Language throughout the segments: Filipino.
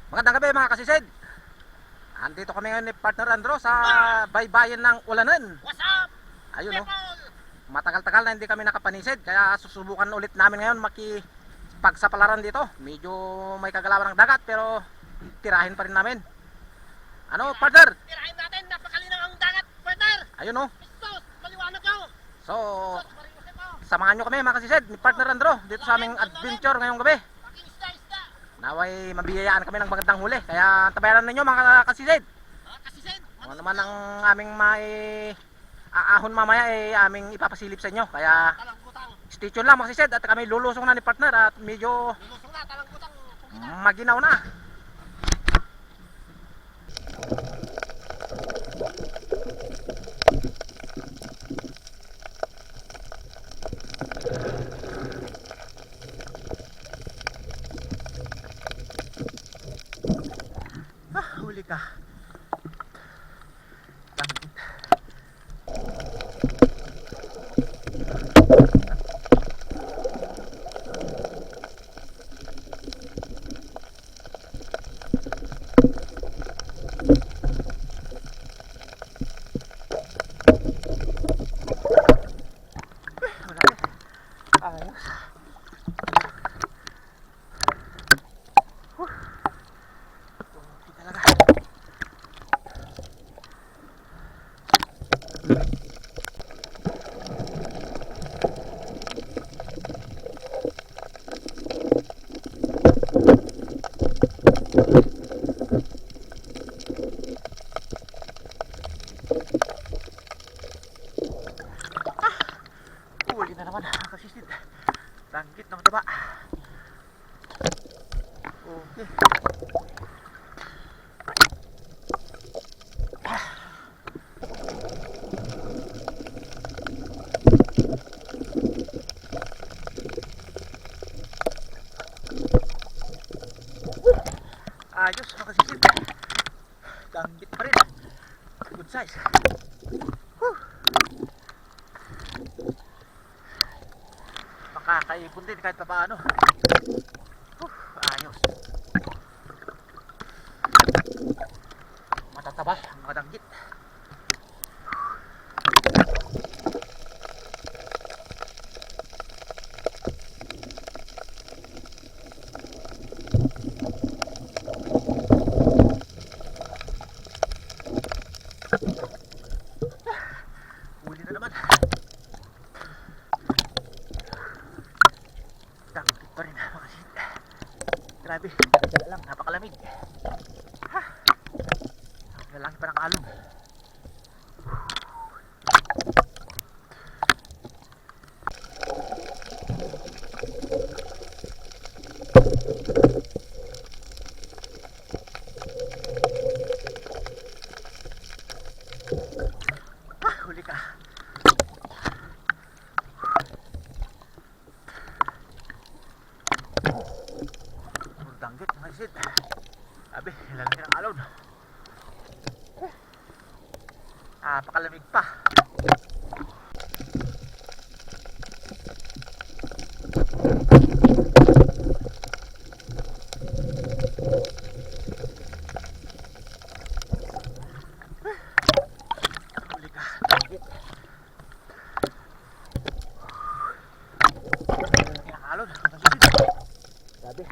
Magandang gabi mga kasisid. Andito kami ngayon ni Partner Andro sa baybayin ng Ulanan. What's up? Ayun oh. Matagal-tagal na hindi kami nakapanisid, kaya susubukan ulit namin ngayon makipagsapalaran dito. Medyo may kagalawan ng dagat pero tirahin pa rin namin. Ano, partner? Tirahin natin, napakalinaw ang dagat, partner. Ayun oh. Sos, maliwanag ko. So, Sos, maringusip ko. samahan nyo kami mga kasisid ni Partner Andro dito sa aming adventure ngayong gabi. Paking isda. Naway mabiyayaan kami ng magandang huli, kaya tabayaran ninyo mga kasisid. Kasisid. Ano naman ang aming aahon mamaya aming ipapasilip sa inyo. Kaya Talangkutang. stay tuned lang mga kasisid at kami lulusong na ni partner at medyo Lulusong na, talangkutang. maginaw na. Huli ka. Tangkit. Malaki. Ayos. Tungkit talaga. Huli na naman kasisid. Tangkit ng taba. Okay. Ayos mga kasisid. Tangkit pa rin. Good size. Makakaipon din kahit pa paano. Ayos. Matataba ang mga danggit. Huli na naman. Tangkit pa rin mga kasisid. Grabe, dala lang, napakalamig. Ha? Lalaki pa ng alon. Huli ka. Puro danggit mga kasisid. Sabi, lalaki ng alon. Napakalamig pa. Huli ka, danggit. Lalaki ng alon mga kasisid. Sabi.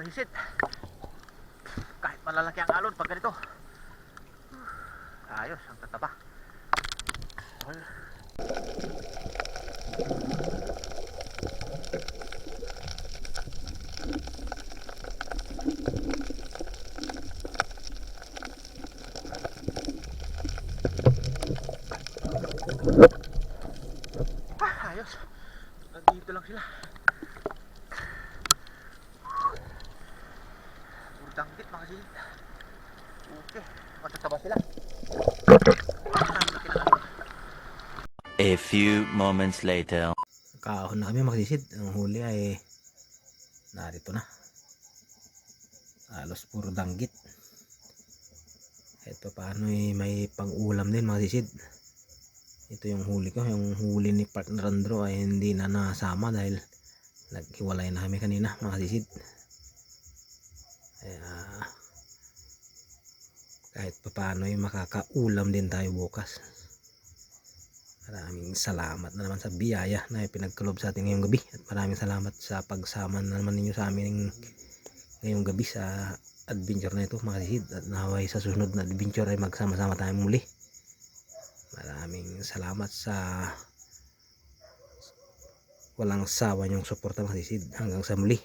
sisid. Kahit malalaki ang alon pag ganito. Ayos, ang tataba. Ayos. Nandito lang sila. Urdanggit mga sisid. Okay, matataba sila. A few moments later. Kaahon na kami mga sisid. Ang huli ay narito na. Halos puro danggit. Kahit pa paano may pang-ulam din mga sisid. Ito yung huli ko. Yung huli ni partner Andro ay hindi na nasama dahil naghiwalay na kami kanina mga sisid. Kaya kahit pa paano makakaulam din tayo bukas. Maraming salamat na naman sa biyaya na pinagkalob sa atin ngayong gabi. At maraming salamat sa pagsama na naman ninyo sa amin ngayong gabi sa adventure na ito mga sisid. At naway sa susunod na adventure ay magsama-sama tayo muli. Maraming salamat sa walang sawa niyong suporta mga sisid. Hanggang sa muli.